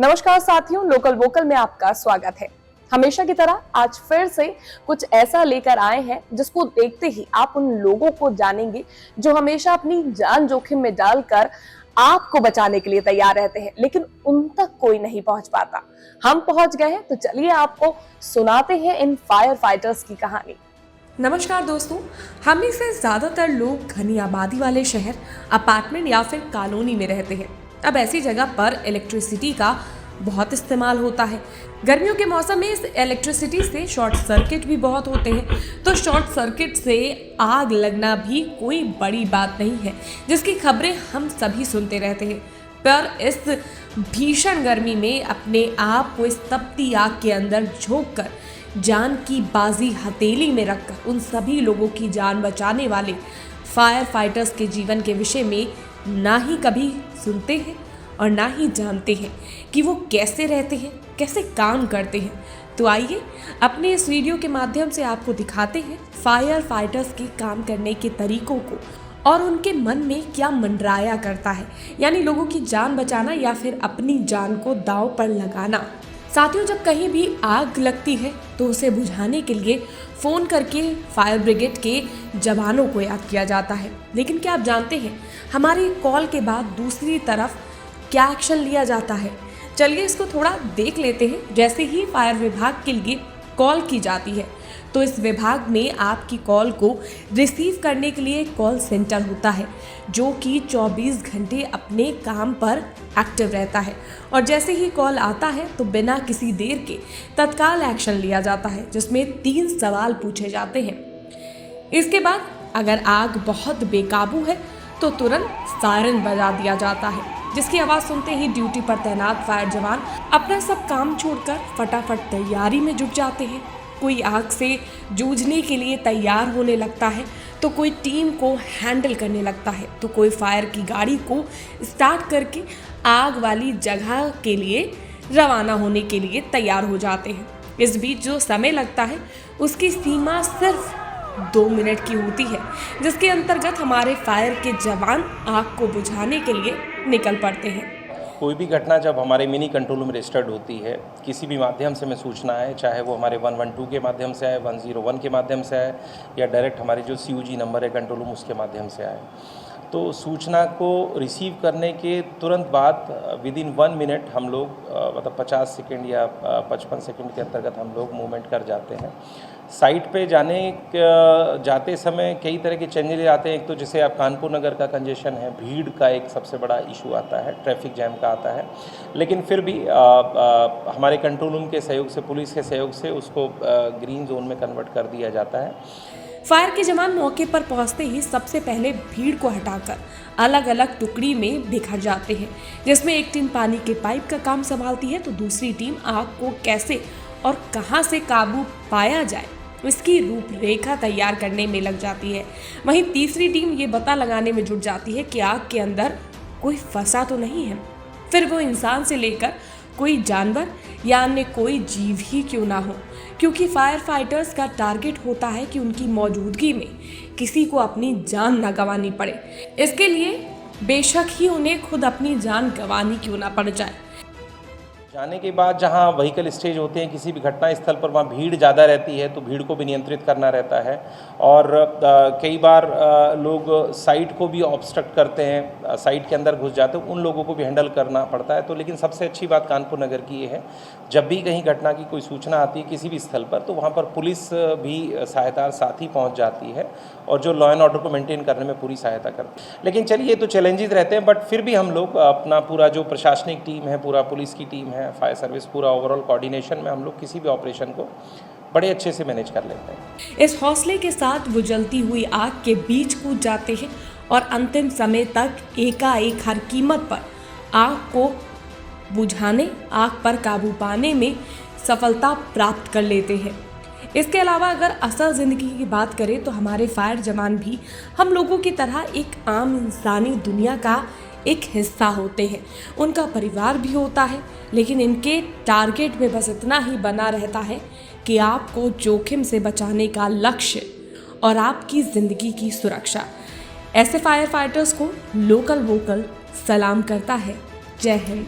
नमस्कार साथियों, local vocal में आपका स्वागत है। हमेशा की तरह आज फिर से कुछ ऐसा लेकर आए हैं जिसको देखते ही आप उन लोगों को जानेंगे जो हमेशा अपनी जान जोखिम में डालकर आपको बचाने के लिए तैयार रहते हैं, लेकिन उन तक कोई नहीं पहुंच पाता। हम पहुंच गए हैं, तो चलिए आपको सुनाते हैं इन फायर फाइटर्स की कहानी। नमस्कार दोस्तों, हम में से ज़्यादातर लोग घनी आबादी वाले शहर, अपार्टमेंट या फिर कॉलोनी में रहते हैं। अब ऐसी जगह पर इलेक्ट्रिसिटी का बहुत इस्तेमाल होता है। गर्मियों के मौसम में इस इलेक्ट्रिसिटी से शॉर्ट सर्किट भी बहुत होते हैं। तो शॉर्ट सर्किट से आग लगना भी कोई बड़ी बात नहीं है, जिसकी खबरें हम सभी सुनते रहते हैं। पर इस भीषण गर्मी में अपने आप को इस तपती आग के अंदर झोंक कर जान की बाजी हथेली में रखकर उन सभी लोगों की जान बचाने वाले फायर फाइटर्स के जीवन के विषय में ना ही कभी सुनते हैं और ना ही जानते हैं कि वो कैसे रहते हैं, कैसे काम करते हैं। तो आइए अपने इस वीडियो के माध्यम से आपको दिखाते हैं फायर फाइटर्स के काम करने के तरीकों को और उनके मन में क्या मंडराया करता है, यानी लोगों की जान बचाना या फिर अपनी जान को दांव पर लगाना। साथियों, जब कहीं भी आग लगती है तो उसे बुझाने के लिए फ़ोन करके फायर ब्रिगेड के जवानों को याद किया जाता है। लेकिन क्या आप जानते हैं हमारी कॉल के बाद दूसरी तरफ क्या एक्शन लिया जाता है? चलिए इसको थोड़ा देख लेते हैं। जैसे ही फायर विभाग के लिए कॉल की जाती है तो इस विभाग में आपकी कॉल को रिसीव करने के लिए कॉल सेंटर होता है, जो कि 24 घंटे अपने काम पर एक्टिव रहता है। और जैसे ही कॉल आता है तो बिना किसी देर के तत्काल एक्शन लिया जाता है, जिसमें 3 सवाल पूछे जाते हैं। इसके बाद अगर आग बहुत बेकाबू है तो तुरंत सायरन बजा दिया जाता है, जिसकी आवाज़ सुनते ही ड्यूटी पर तैनात फायर जवान अपना सब काम छोड़कर फटाफट तैयारी में जुट जाते हैं। कोई आग से जूझने के लिए तैयार होने लगता है, तो कोई टीम को हैंडल करने लगता है, तो कोई फायर की गाड़ी को स्टार्ट करके आग वाली जगह के लिए रवाना होने के लिए तैयार हो जाते हैं। इस बीच जो समय लगता है उसकी सीमा सिर्फ 2 मिनट की होती है, जिसके अंतर्गत हमारे फायर के जवान आग को बुझाने के लिए निकल पड़ते हैं। कोई भी घटना जब हमारे मिनी कंट्रोल रूम में रजिस्टर्ड होती है, किसी भी माध्यम से हमें सूचना आए, चाहे वो हमारे 112 के माध्यम से आए, 101 के माध्यम से आए, या डायरेक्ट हमारे जो COG नंबर है कंट्रोल रूम उसके माध्यम से आए, तो सूचना को रिसीव करने के तुरंत बाद विदिन 1 मिनट हम लोग मतलब 50 सेकेंड या 55 सेकेंड के अंतर्गत हम लोग मूवमेंट कर जाते हैं। साइट पे जाते समय कई तरह के चेंजेस आते हैं। एक तो जैसे आप कानपुर नगर का कंजेशन है, भीड़ का एक सबसे बड़ा इशू आता है, ट्रैफिक जैम का आता है, लेकिन फिर भी हमारे कंट्रोल रूम के सहयोग से, पुलिस के सहयोग से उसको ग्रीन जोन में कन्वर्ट कर दिया जाता है। फायर के जवान मौके पर पहुंचते ही सबसे पहले भीड़ को हटाकर अलग अलग टुकड़ी में बिखर जाते हैं, जिसमें एक टीम पानी के पाइप का काम संभालती है, तो दूसरी टीम आग को कैसे और कहां से काबू पाया जाए इसकी रूपरेखा तैयार करने में लग जाती है। वहीं तीसरी टीम ये पता लगाने में जुट जाती है कि आग के अंदर कोई फंसा तो नहीं है, फिर वो इंसान से लेकर कोई जानवर या अन्य कोई जीव ही क्यों ना हो, क्योंकि फायर फाइटर्स का टारगेट होता है कि उनकी मौजूदगी में किसी को अपनी जान ना गंवानी पड़े। इसके लिए बेशक ही उन्हें खुद अपनी जान गंवानी क्यों ना पड़ जाए। जाने के बाद जहाँ व्हीकल स्टेज होते हैं किसी भी घटना स्थल पर, वहाँ भीड़ ज़्यादा रहती है, तो भीड़ को भी नियंत्रित करना रहता है। और कई बार लोग साइट को भी ऑब्स्ट्रक्ट करते हैं, साइट के अंदर घुस जाते हैं, उन लोगों को भी हैंडल करना पड़ता है। तो लेकिन सबसे अच्छी बात कानपुर नगर की ये है, जब भी कहीं घटना की कोई सूचना आती है किसी भी स्थल पर, तो वहाँ पर पुलिस भी सहायता साथ ही पहुँच जाती है और जो लॉ एंड ऑर्डर को मेंटेन करने में पूरी सहायता करती है। लेकिन चलिए, ये तो चैलेंजेस रहते हैं, बट फिर भी हम लोग अपना पूरा जो प्रशासनिक टीम है, पूरा पुलिस की टीम है, फायर सर्विस, पूरा ओवरऑल कोऑर्डिनेशन में हम लोग किसी भी ऑपरेशन को बड़े अच्छे से मैनेज कर लेते हैं। इस हौसले के साथ वो जलती हुई आग के बीच कूद जाते हैं और अंतिम समय तक एकाएक हर कीमत पर आग को बुझाने, आग पर काबू पाने में सफलता प्राप्त कर लेते हैं। इसके अलावा अगर असल ज़िंदगी की बात करें तो हमारे फायर जवान भी हम लोगों की तरह एक आम इंसानी दुनिया का एक हिस्सा होते हैं। उनका परिवार भी होता है, लेकिन इनके टारगेट में बस इतना ही बना रहता है कि आपको जोखिम से बचाने का लक्ष्य और आपकी ज़िंदगी की सुरक्षा। ऐसे फायर फाइटर्स को लोकल वोकल सलाम करता है। जय हिंद।